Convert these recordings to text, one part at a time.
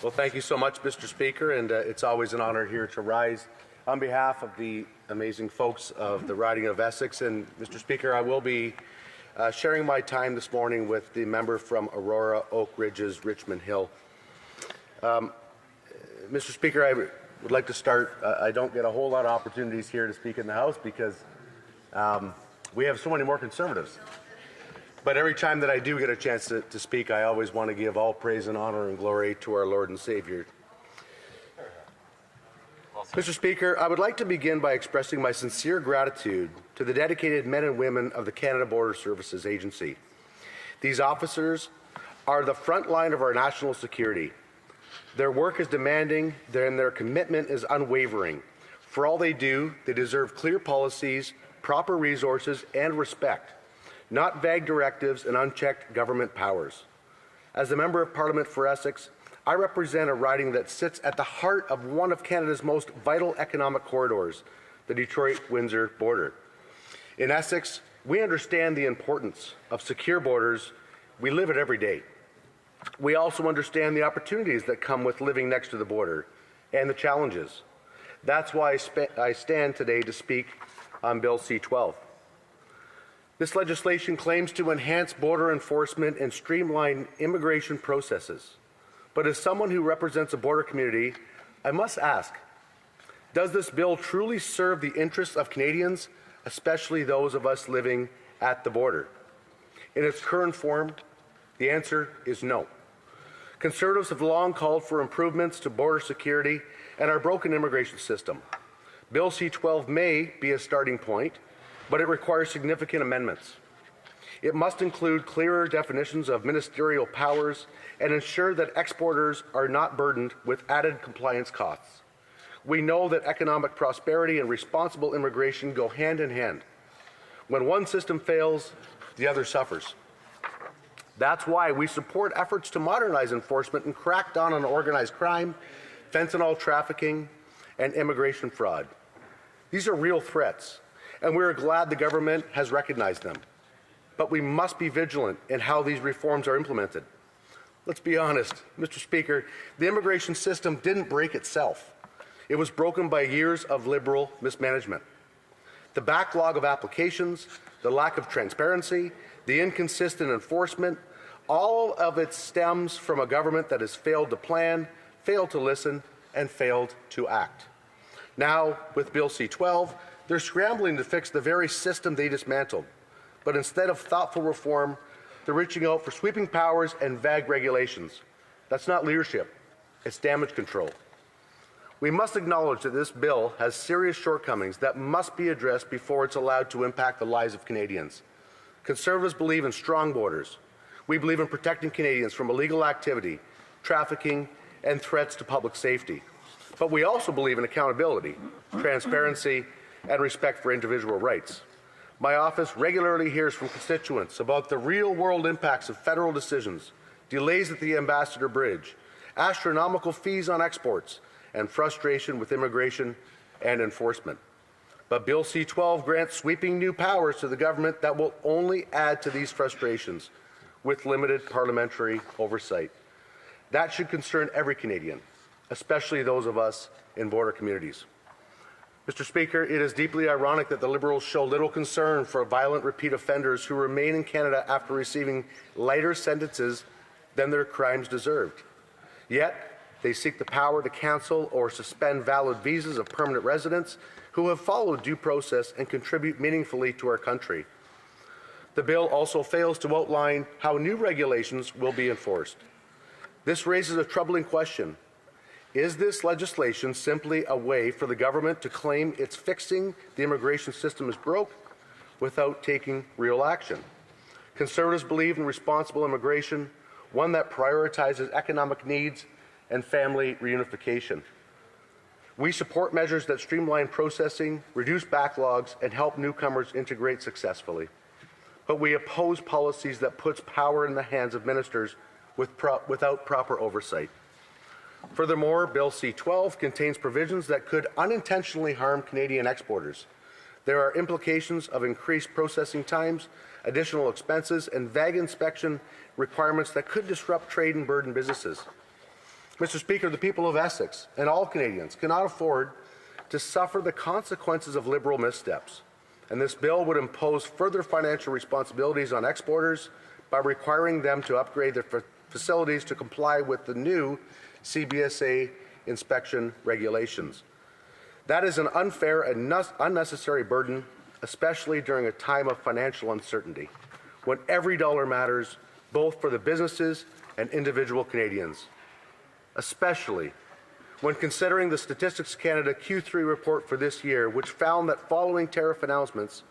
Well, thank you so much, Mr. Speaker, and it's always an honour here to rise on behalf of the amazing folks of the riding of Essex. And, Mr. Speaker, I will be sharing my time this morning with the member from Aurora, Oak Ridges, Richmond Hill. Mr. Speaker, I would like to start. I don't get a whole lot of opportunities here to speak in the House because we have so many more Conservatives. But every time that I do get a chance to speak, I always want to give all praise and honor and glory to our Lord and Savior. Mr. Speaker, I would like to begin by expressing my sincere gratitude to the dedicated men and women of the Canada Border Services Agency. These officers are the front line of our national security. Their work is demanding, and their commitment is unwavering. For all they do, they deserve clear policies, proper resources, and respect, not vague directives and unchecked government powers. As a Member of Parliament for Essex, I represent a riding that sits at the heart of one of Canada's most vital economic corridors, the Detroit-Windsor border. In Essex, we understand the importance of secure borders. We live it every day. We also understand the opportunities that come with living next to the border and the challenges. That's why I stand today to speak on Bill C-12. This legislation claims to enhance border enforcement and streamline immigration processes. But as someone who represents a border community, I must ask, does this bill truly serve the interests of Canadians, especially those of us living at the border? In its current form, the answer is no. Conservatives have long called for improvements to border security and our broken immigration system. Bill C-12 may be a starting point, but it requires significant amendments. It must include clearer definitions of ministerial powers and ensure that exporters are not burdened with added compliance costs. We know that economic prosperity and responsible immigration go hand in hand. When one system fails, the other suffers. That's why we support efforts to modernize enforcement and crack down on organized crime, fentanyl trafficking, and immigration fraud. These are real threats, and we are glad the government has recognized them. But we must be vigilant in how these reforms are implemented. Let's be honest, Mr. Speaker, the immigration system didn't break itself. It was broken by years of Liberal mismanagement. The backlog of applications, the lack of transparency, the inconsistent enforcement, all of it stems from a government that has failed to plan, failed to listen, and failed to act. Now, with Bill C-12, they're scrambling to fix the very system they dismantled. But instead of thoughtful reform, they're reaching out for sweeping powers and vague regulations. That's not leadership, it's damage control. We must acknowledge that this bill has serious shortcomings that must be addressed before it's allowed to impact the lives of Canadians. Conservatives believe in strong borders. We believe in protecting Canadians from illegal activity, trafficking, and threats to public safety. But we also believe in accountability, transparency, and respect for individual rights. My office regularly hears from constituents about the real-world impacts of federal decisions, delays at the Ambassador Bridge, astronomical fees on exports, and frustration with immigration and enforcement. But Bill C-12 grants sweeping new powers to the government that will only add to these frustrations with limited parliamentary oversight. That should concern every Canadian, especially those of us in border communities. Mr. Speaker, it is deeply ironic that the Liberals show little concern for violent repeat offenders who remain in Canada after receiving lighter sentences than their crimes deserved. Yet, they seek the power to cancel or suspend valid visas of permanent residents who have followed due process and contribute meaningfully to our country. The bill also fails to outline how new regulations will be enforced. This raises a troubling question. Is this legislation simply a way for the government to claim it's fixing the immigration system is broke without taking real action? Conservatives believe in responsible immigration, one that prioritizes economic needs and family reunification. We support measures that streamline processing, reduce backlogs, and help newcomers integrate successfully. But we oppose policies that puts power in the hands of ministers without proper oversight. Furthermore, Bill C-12 contains provisions that could unintentionally harm Canadian exporters. There are implications of increased processing times, additional expenses, and vague inspection requirements that could disrupt trade and burden businesses. Mr. Speaker, the people of Essex and all Canadians cannot afford to suffer the consequences of Liberal missteps, and this bill would impose further financial responsibilities on exporters by requiring them to upgrade their facilities to comply with the new CBSA inspection regulations. That is an unfair and unnecessary burden, especially during a time of financial uncertainty, when every dollar matters, both for the businesses and individual Canadians, especially when considering the Statistics Canada Q3 report for this year, which found that following tariff announcements,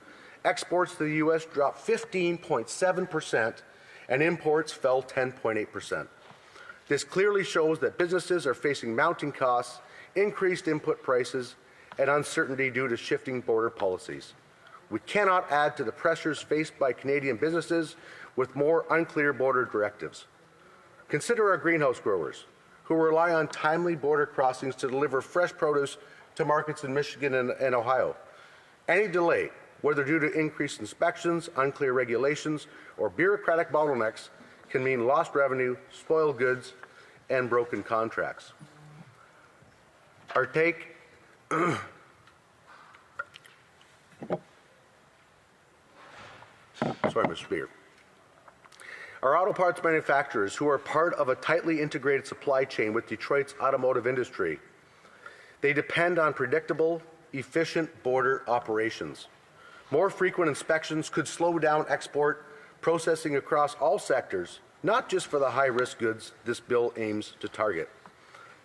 exports to the U.S. dropped 15.7% and imports fell 10.8%. This clearly shows that businesses are facing mounting costs, increased input prices, and uncertainty due to shifting border policies. We cannot add to the pressures faced by Canadian businesses with more unclear border directives. Consider our greenhouse growers, who rely on timely border crossings to deliver fresh produce to markets in Michigan and Ohio. Any delay, whether due to increased inspections, unclear regulations, or bureaucratic bottlenecks, can mean lost revenue, spoiled goods, and broken contracts. Our take Sorry, Mr. Speaker. Our auto parts manufacturers, who are part of a tightly integrated supply chain with Detroit's automotive industry, they depend on predictable, efficient border operations. More frequent inspections could slow down export processing across all sectors, not just for the high-risk goods this bill aims to target.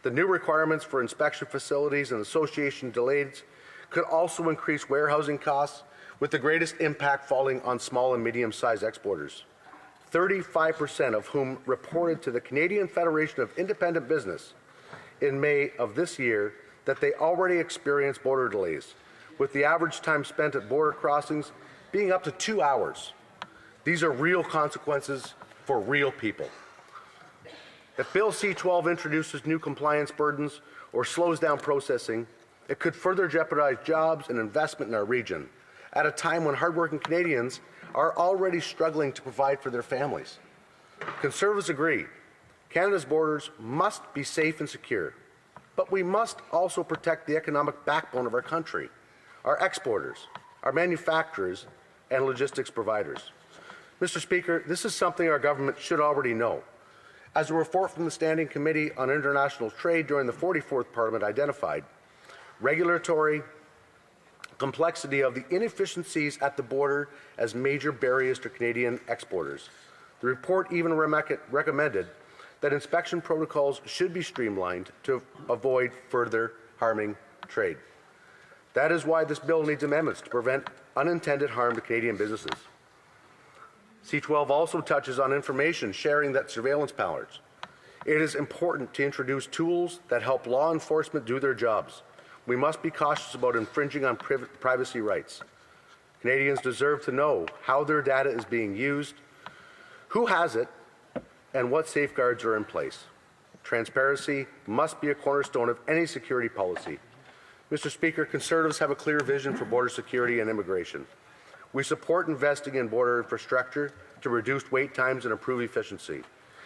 The new requirements for inspection facilities and association delays could also increase warehousing costs, with the greatest impact falling on small and medium-sized exporters. 35% of whom reported to the Canadian Federation of Independent Business in May of this year that they already experienced border delays, with the average time spent at border crossings being up to 2 hours. These are real consequences for real people. If Bill C-12 introduces new compliance burdens or slows down processing, it could further jeopardize jobs and investment in our region at a time when hardworking Canadians are already struggling to provide for their families. Conservatives agree Canada's borders must be safe and secure, but we must also protect the economic backbone of our country, our exporters, our manufacturers, and logistics providers. Mr. Speaker, this is something our government should already know. As a report from the Standing Committee on International Trade during the 44th Parliament identified, regulatory complexity of the inefficiencies at the border as major barriers to Canadian exporters. The report even recommended that inspection protocols should be streamlined to avoid further harming trade. That is why this bill needs amendments to prevent unintended harm to Canadian businesses. C-12 also touches on information sharing that surveillance powers. It is important to introduce tools that help law enforcement do their jobs. We must be cautious about infringing on privacy rights. Canadians deserve to know how their data is being used, who has it, and what safeguards are in place. Transparency must be a cornerstone of any security policy. Mr. Speaker, Conservatives have a clear vision for border security and immigration. We support investing in border infrastructure to reduce wait times and improve efficiency.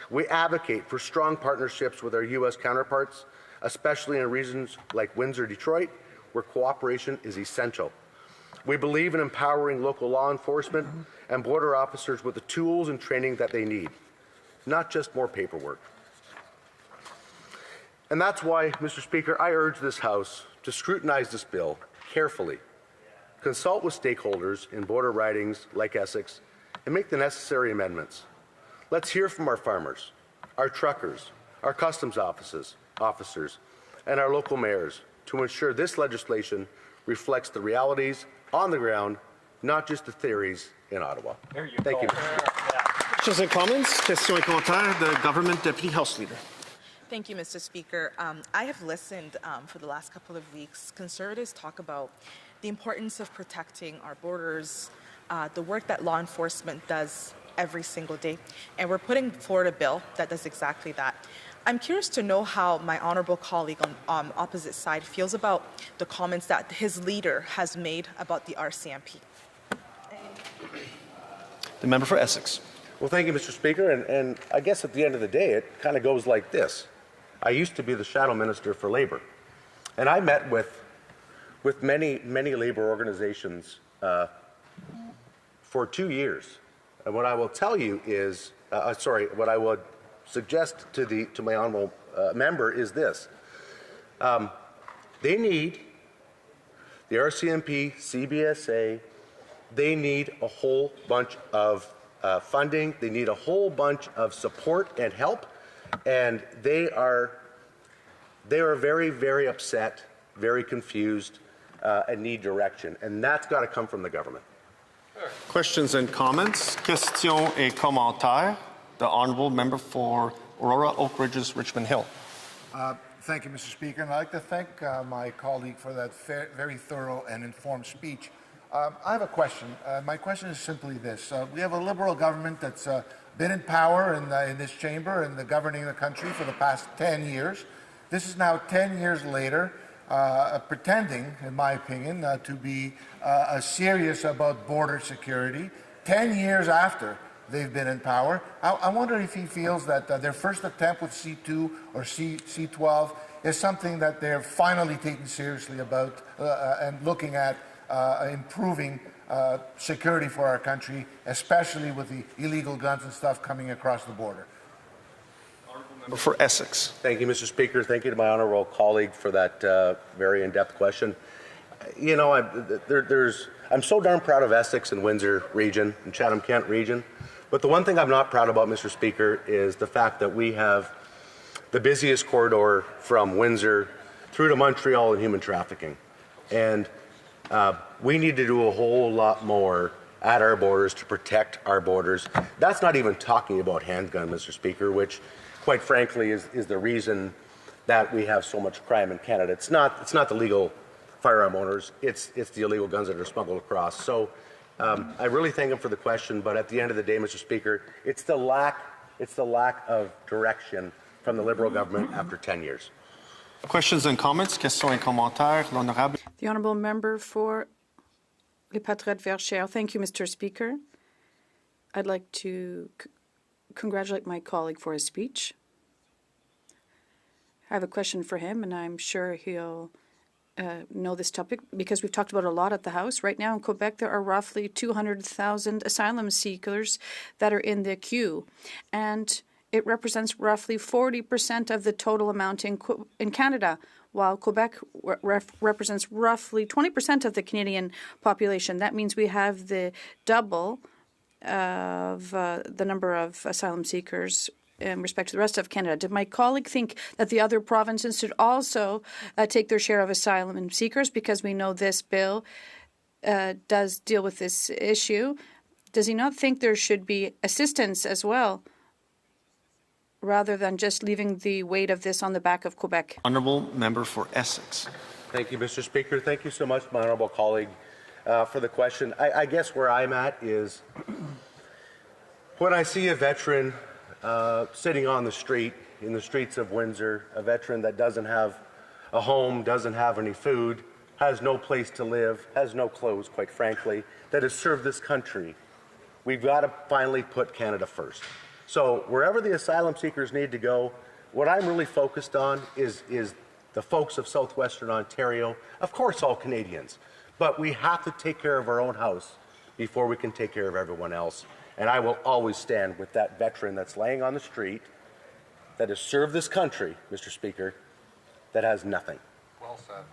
We advocate for strong partnerships with our U.S. counterparts, especially in regions like Windsor, Detroit, where cooperation is essential. We believe in empowering local law enforcement and border officers with the tools and training that they need, not just more paperwork. And that's why, Mr. Speaker, I urge this House to scrutinize this bill carefully, consult with stakeholders in border ridings like Essex, and make the necessary amendments. Let's hear from our farmers, our truckers, our customs officers, and our local mayors to ensure this legislation reflects the realities on the ground, not just the theories in Ottawa. Thank you. Questions and comments? Questions et commentaires. The Government Deputy House Leader. Thank you, Mr. Speaker. I have listened for the last couple of weeks. Conservatives talk about the importance of protecting our borders, the work that law enforcement does every single day, and we're putting forward a bill that does exactly that. I'm curious to know how my honourable colleague on opposite side feels about the comments that his leader has made about the RCMP. The member for Essex. Well, thank you, Mr. Speaker. And I guess at the end of the day, it kind of goes like this. I used to be the shadow minister for labor. And I met with many labor organizations for 2 years. And what I will tell you is, what I would suggest to my honourable member is this. They need the RCMP, CBSA, they need a whole bunch of funding, they need a whole bunch of support and help, and they are very, very upset, very confused, and need direction, and that's got to come from the government. Questions and comments? Questions et commentaires. The honourable member for Aurora, Oak Ridges, Richmond Hill. Thank you, Mr. Speaker, and I'd like to thank my colleague for that very thorough and informed speech. I have a question. My question is simply this. We have a Liberal government that's been in power in this chamber and governing the country for the past 10 years. This is now 10 years later, pretending, in my opinion, to be serious about border security, 10 years after they've been in power. I wonder if he feels that their first attempt with C2 or C12 is something that they're finally taking seriously about and looking at improving security for our country, especially with the illegal guns and stuff coming across the border. Member for Essex. Thank you, Mr. Speaker. Thank you to my honourable colleague for that very in-depth question. You know, I'm so darn proud of Essex and Windsor region and Chatham-Kent region. But the one thing I'm not proud about, Mr. Speaker, is the fact that we have the busiest corridor from Windsor through to Montreal in human trafficking. And we need to do a whole lot more at our borders to protect our borders. That's not even talking about handgun, Mr. Speaker, which, quite frankly, is the reason that we have so much crime in Canada. It's not the legal firearm owners, it's the illegal guns that are smuggled across. So I really thank him for the question, but at the end of the day, Mr. Speaker, it's the lack of direction from the Liberal government after 10 years. Questions and comments? Questions et commentaires. L'honorable. The honourable member for Les Patriotes Verts. Thank you, Mr. Speaker. I'd like to congratulate my colleague for his speech. I have a question for him, and I'm sure he'll know this topic because we've talked about it a lot at the House. Right now in Quebec, there are roughly 200,000 asylum seekers that are in the queue, and it represents roughly 40% of the total amount in Canada, while Quebec represents roughly 20% of the Canadian population. That means we have the double of the number of asylum seekers in respect to the rest of Canada. Did my colleague think that the other provinces should also take their share of asylum seekers? Because we know this bill does deal with this issue. Does he not think there should be assistance as well, rather than just leaving the weight of this on the back of Quebec? Honourable member for Essex. Thank you, Mr. Speaker. Thank you so much, my honourable colleague, for the question. I guess where I'm at is when I see a veteran sitting on the street, in the streets of Windsor, a veteran that doesn't have a home, doesn't have any food, has no place to live, has no clothes, quite frankly, that has served this country. We've got to finally put Canada first. So wherever the asylum seekers need to go, what I'm really focused on is the folks of southwestern Ontario, of course all Canadians, but we have to take care of our own house before we can take care of everyone else. And I will always stand with that veteran that's laying on the street, that has served this country, Mr. Speaker, that has nothing. Well said.